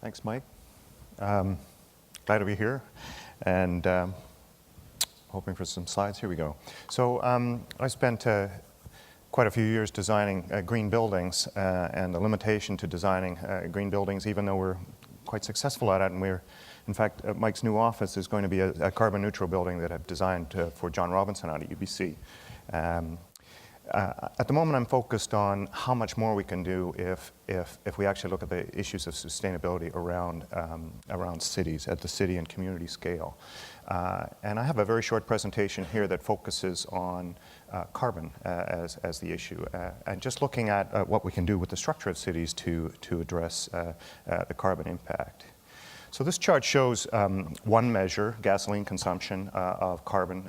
Thanks, Mike. Glad to be here, and hoping for some slides. Here we go. So I spent quite a few years designing green buildings, and the limitation to designing green buildings, even though we're quite successful at it, and in fact, Mike's new office is going to be a carbon neutral building that I've designed for John Robinson out at UBC. At the moment, I'm focused on how much more we can do if we actually look at the issues of sustainability around cities, at the city and community scale. And I have a very short presentation here that focuses on carbon as the issue, and just looking at what we can do with the structure of cities to address the carbon impact. So this chart shows one measure, gasoline consumption of carbon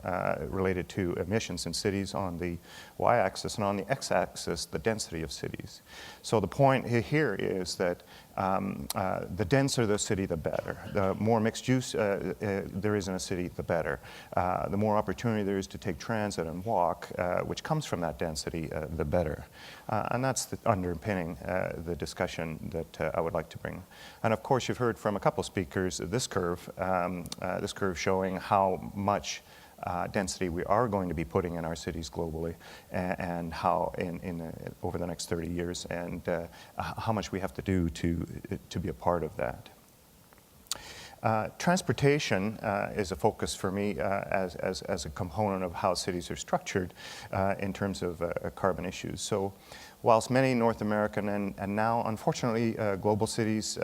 related to emissions in cities on the y-axis, and on the x-axis, the density of cities. So the point here is that the denser the city, the better. The more mixed use there is in a city, the better. The more opportunity there is to take transit and walk, which comes from that density, the better. And that's underpinning the discussion that I would like to bring. And of course, you've heard from a couple of speakers this curve showing how much density we are going to be putting in our cities globally, and how over the next 30 years, and how much we have to do to be a part of that. Transportation is a focus for me as a component of how cities are structured in terms of carbon issues. So whilst many North American and now unfortunately global cities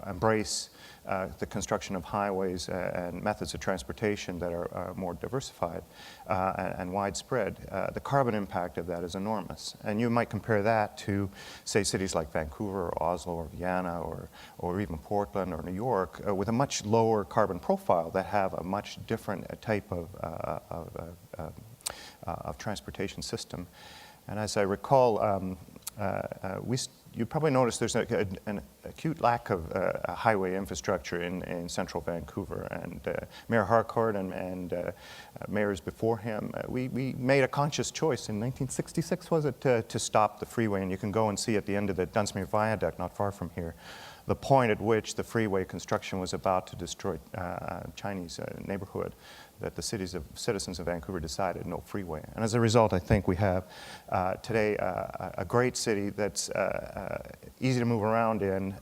embrace the construction of highways and methods of transportation that are more diversified and widespread, the carbon impact of that is enormous. And you might compare that to, say, cities like Vancouver or Oslo or Vienna or even Portland or New York with a much lower carbon profile that have a much different type of transportation system. And as I recall, you probably noticed there's an acute lack of highway infrastructure in central Vancouver. And Mayor Harcourt and mayors before him, we made a conscious choice in 1966, was it, to stop the freeway. And you can go and see at the end of the Dunsmuir Viaduct, not far from here, the point at which the freeway construction was about to destroy Chinese neighborhood, that the citizens of Vancouver decided no freeway. And as a result, I think we have today a great city that's easy to move around in,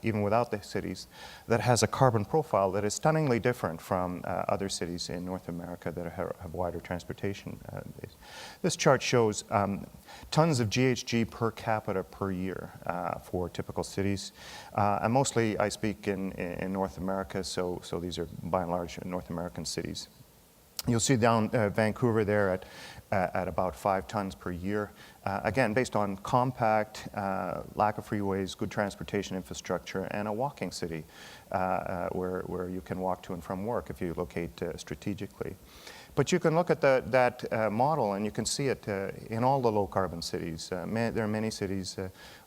even without the cities, that has a carbon profile that is stunningly different from other cities in North America that have wider transportation. This chart shows tons of GHG per capita per year for typical cities. And mostly I speak in North America, so these are by and large North American cities. You'll see down Vancouver there at about 5 tons per year. Again, based on compact, lack of freeways, good transportation infrastructure, and a walking city where you can walk to and from work if you locate strategically. But you can look at that model and you can see it in all the low carbon cities. There are many cities,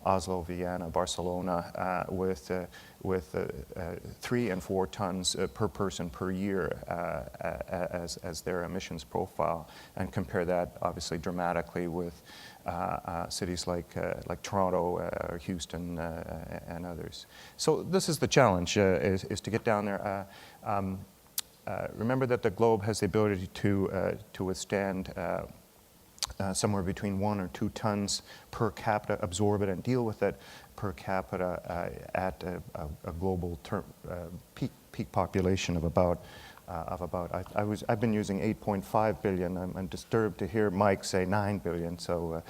Oslo, Vienna, Barcelona, with 3 and 4 tons per person per year as their emissions profile, and compare that obviously dramatically with cities like Toronto or Houston and others. So this is the challenge, is to get down there. Remember that the globe has the ability to withstand somewhere between 1 or 2 tons per capita, absorb it and deal with it per capita at a global peak population of about. I've been using 8.5 billion. I'm disturbed to hear Mike say 9 billion. So,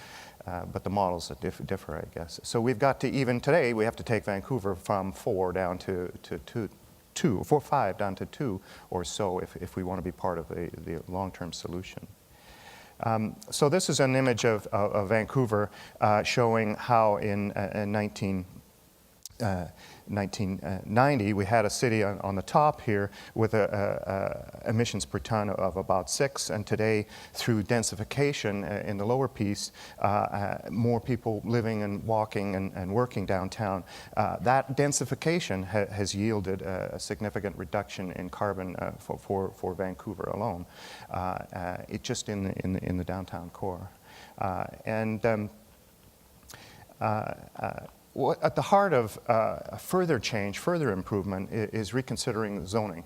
but the models differ, I guess. So we've got to, even today, we have to take Vancouver from 4 down to 5 down to 2 or so if we want to be part of the long-term solution. So this is an image of Vancouver showing how in 1990 we had a city on the top here with emissions per ton of about 6, and today through densification in the lower piece, more people living and walking and working downtown, that densification has yielded a significant reduction in carbon for Vancouver alone, just in the downtown core. At the heart of further change, further improvement, is reconsidering zoning.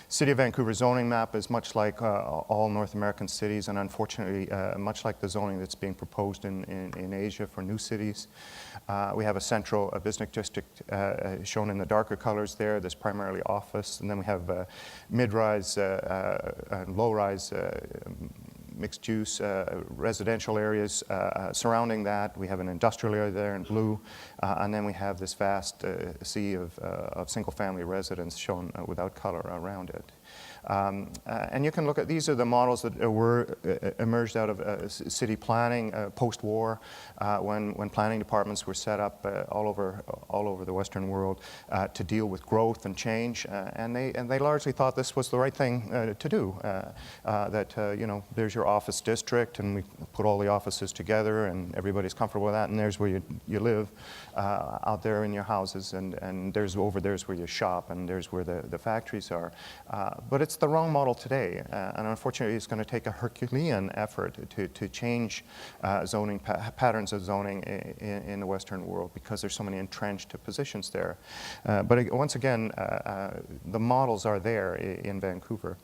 City of Vancouver zoning map is much like all North American cities, and unfortunately, much like the zoning that's being proposed in Asia for new cities. We have a central business district shown in the darker colors there. There's primarily office, and then we have mid-rise and low-rise mixed-use residential areas surrounding that. We have an industrial area there in blue, and then we have this vast sea of single-family residence shown without color around it. And you can look at, these are the models that were emerged out of city planning post-war, when planning departments were set up all over the Western world to deal with growth and change, and they largely thought this was the right thing to do. That you know, there's your office district, and we put all the offices together, and everybody's comfortable with that, and there's where you live out there in your houses, and there's where you shop, and there's where the factories are. But it's the wrong model today, and unfortunately it's going to take a Herculean effort to change zoning patterns of zoning in the Western world, because there's so many entrenched positions there. But once again, the models are there in Vancouver.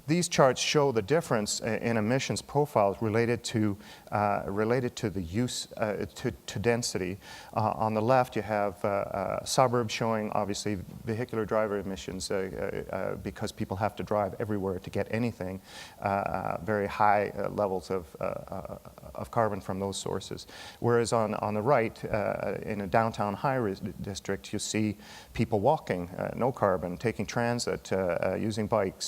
These charts show the difference in emissions profiles related to the use to density. On the left, you have suburbs showing obviously vehicular driver emissions because people have to drive everywhere to get anything. Very high levels of carbon from those sources. Whereas on the right, in a downtown high-rise district, you see people walking, no carbon, taking transit, using bikes,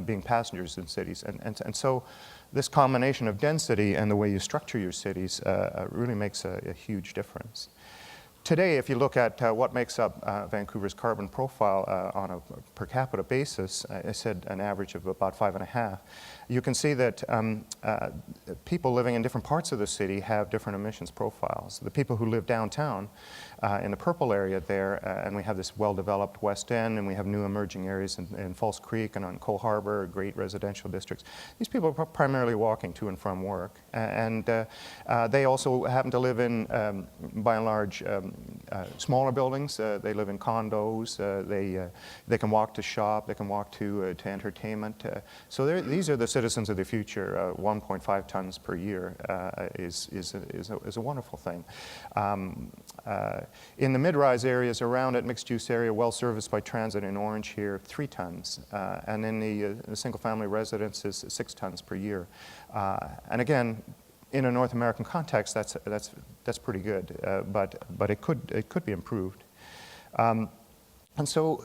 being passengers in cities. And so this combination of density and the way you structure your cities really makes a huge difference. Today, if you look at what makes up Vancouver's carbon profile on a per capita basis, I said an average of about 5.5, you can see that people living in different parts of the city have different emissions profiles. The people who live downtown in the purple area there, and we have this well-developed West End, and we have new emerging areas in False Creek and on Cole Harbour, great residential districts. These people are primarily walking to and from work, and they also happen to live in, by and large, smaller buildings. They live in condos. They can walk to shop. They can walk to entertainment. So these are the citizens of the future. 1.5 tons per year is a wonderful thing. In the mid-rise areas around it, mixed-use area, well serviced by transit in orange here, 3 tons. And in the single-family residences, 6 tons per year. And again, in a North American context, that's pretty good, but it could be improved. And so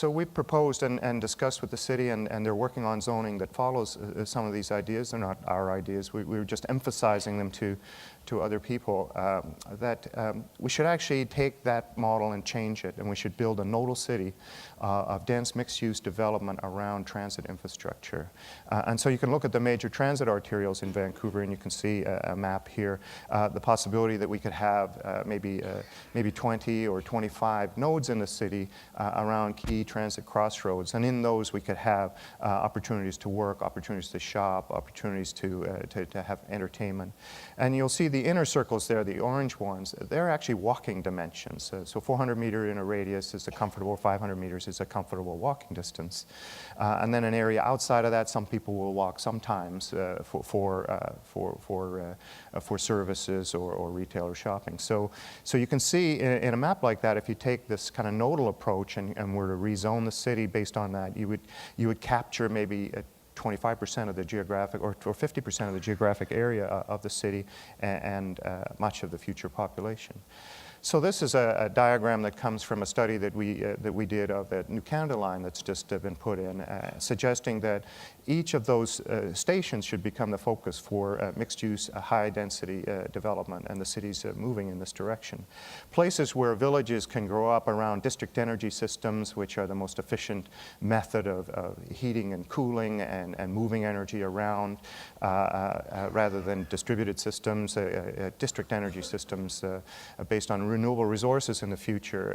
we've proposed and discussed with the city, and they're working on zoning that follows some of these ideas. They're not our ideas. We were just emphasizing them to other people, that we should actually take that model and change it, and we should build a nodal city of dense mixed-use development around transit infrastructure. And so you can look at the major transit arterials in Vancouver, and you can see a map here. The possibility that we could have maybe 20 or 25 nodes in the city around key transit crossroads, and in those we could have opportunities to work, opportunities to shop, opportunities to have entertainment. And you'll see the inner circles there, the orange ones, they're actually walking dimensions. So 400 meter in a radius is a comfortable, 500 meters is a comfortable walking distance. And then an area outside of that, some people will walk sometimes for services or retail or shopping. So you can see in a map like that, if you take this kind of nodal approach and were to rezone the city based on that, you would capture maybe 25% of the geographic, or 50% of the geographic area of the city, and much of the future population. So this is a diagram that comes from a study that we did of the New Canada line that's just been put in, suggesting that each of those stations should become the focus for mixed-use, high-density development, and the city's moving in this direction. Places where villages can grow up around district energy systems, which are the most efficient method of heating and cooling and moving energy around, rather than distributed systems, district energy systems based on renewable resources in the future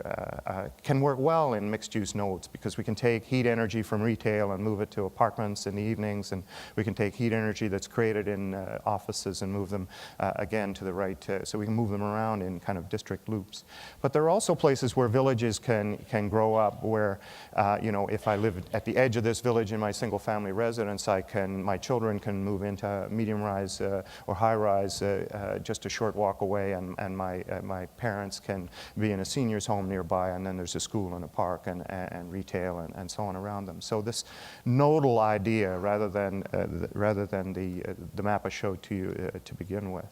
can work well in mixed-use nodes, because we can take heat energy from retail and move it to apartments in the evenings, and we can take heat energy that's created in offices and move them again to the right, so we can move them around in kind of district loops. But there are also places where villages can grow up, where if I live at the edge of this village in my single-family residence, my children can move into medium-rise or high-rise just a short walk away, and my parents can be in a senior's home nearby, and then there's a school and a park and retail and so on around them. So this nodal idea, rather than the map I showed to you to begin with.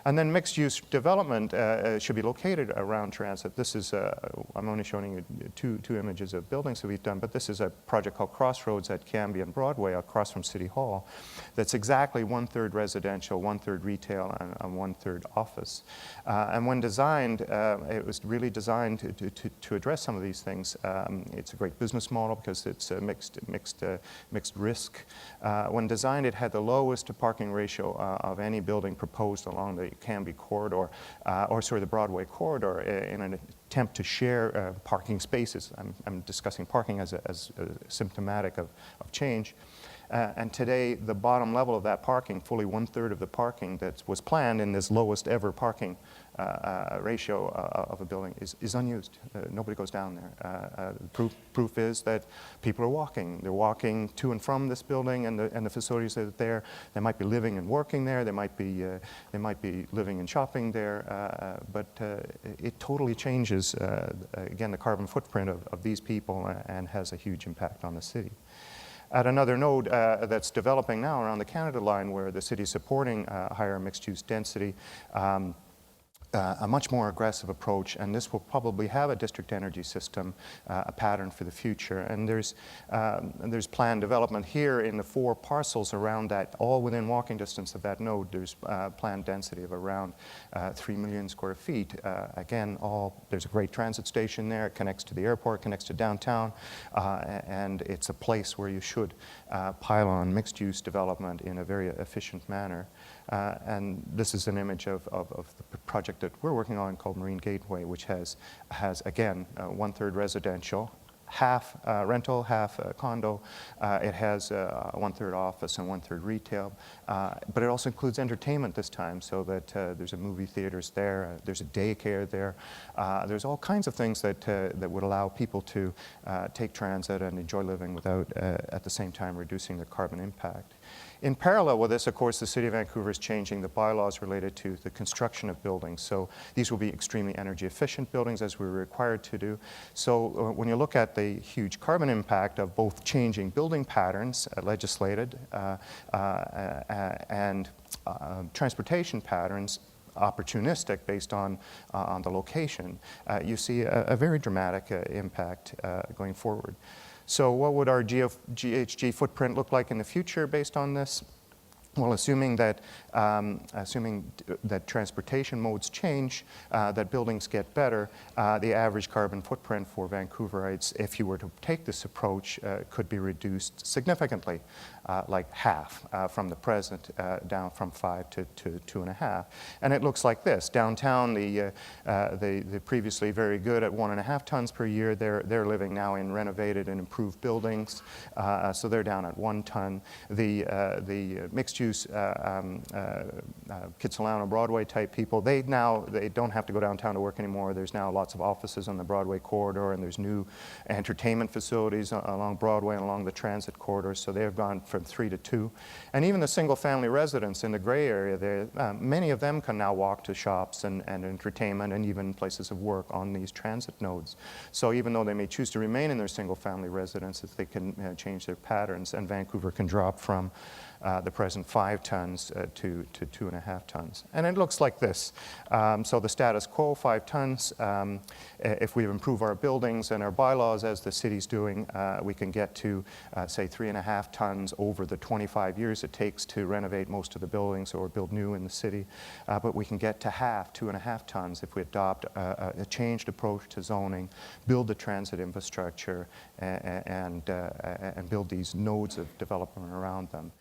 And then mixed-use development should be located around transit. This is, I'm only showing you two images of buildings that we've done, but this is a project called Crossroads at Cambie and Broadway across from City Hall that's exactly 1/3 residential, 1/3 retail, and 1/3 office. And when designed, it was really designed to address some of these things. It's a great business model because it's a mixed risk. When designed, it had the lowest parking ratio of any building proposed along the Cambie corridor, the Broadway corridor, in an attempt to share parking spaces. I'm discussing parking as symptomatic of change. And today, the bottom level of that parking, fully 1/3 of the parking that was planned in this lowest ever parking ratio of a building is unused. Nobody goes down there. Proof is that people are walking. They're walking to and from this building and the facilities that are there. They might be living and working there. They might be living and shopping there. But it totally changes, again, the carbon footprint of these people and has a huge impact on the city. At another node that's developing now around the Canada line, where the city is supporting higher mixed-use density, a much more aggressive approach, and this will probably have a district energy system, a pattern for the future. And there's planned development here in the 4 parcels around that, all within walking distance of that node. There's planned density of around 3 million square feet. Again, there's a great transit station there. It connects to the airport, connects to downtown, and it's a place where you should pile on mixed-use development in a very efficient manner. And this is an image of the project that we're working on called Marine Gateway, which has again, 1/3 residential, half rental, half condo. It has 1/3 office and 1/3 retail, but it also includes entertainment this time, so that there's a movie theaters there, there's a daycare there. There's all kinds of things that would allow people to take transit and enjoy living without, at the same time, reducing their carbon impact. In parallel with this, of course, the City of Vancouver is changing the bylaws related to the construction of buildings. So these will be extremely energy efficient buildings, as we're required to do. So when you look at the huge carbon impact of both changing building patterns, legislated, and transportation patterns, opportunistic based on the location, you see a very dramatic impact going forward. So what would our GHG footprint look like in the future based on this? Well, assuming that transportation modes change, that buildings get better, the average carbon footprint for Vancouverites, if you were to take this approach, could be reduced significantly, like half from the present, down from 5 to 2.5. And it looks like this. Downtown, the previously very good at 1.5 tons per year, they're living now in renovated and improved buildings, so they're down at 1 ton. The mixed-use Kitsilano Broadway type people, they don't have to go downtown to work anymore. There's now lots of offices on the Broadway corridor, and there's new entertainment facilities along Broadway and along the transit corridor, so they've gone from 3 to 2. And even the single-family residents in the gray area there, many of them can now walk to shops and entertainment and even places of work on these transit nodes. So even though they may choose to remain in their single-family residences, they can change their patterns, and Vancouver can drop from the present 5 tons to 2.5 tons. And it looks like this. So the status quo, 5 tons. If we improve our buildings and our bylaws as the city's doing, we can get to, say, 3.5 tons over the 25 years it takes to renovate most of the buildings or build new in the city. But we can get to half, 2.5 tons, if we adopt a changed approach to zoning, build the transit infrastructure, and build these nodes of development around them.